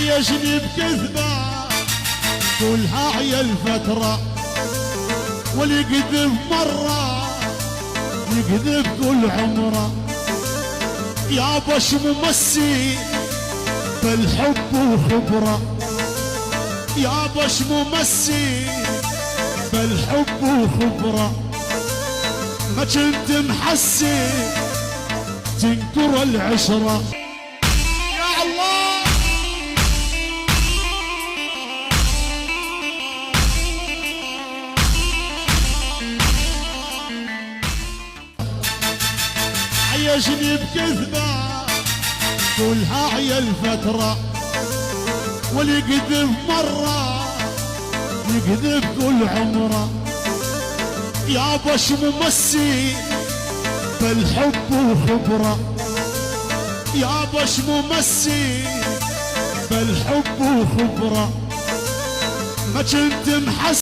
عيشني بكذبة كلها عيا الفترة، واللي يكذب مرة يكذب كل عمره. يابا شو ممثل بالحب وخبرة، يابا شو ممثل بالحب وخبرة. ما كنت محسن تنكر العشرة. يا الله عيشني بكذبة كلها عيا الفترة، واللي يكذب مرة يكذب كل عمره. يابا شو ممثل بالحب وخبرة، يابا شو ممثل بالحب وخبرة. ما كنت محسن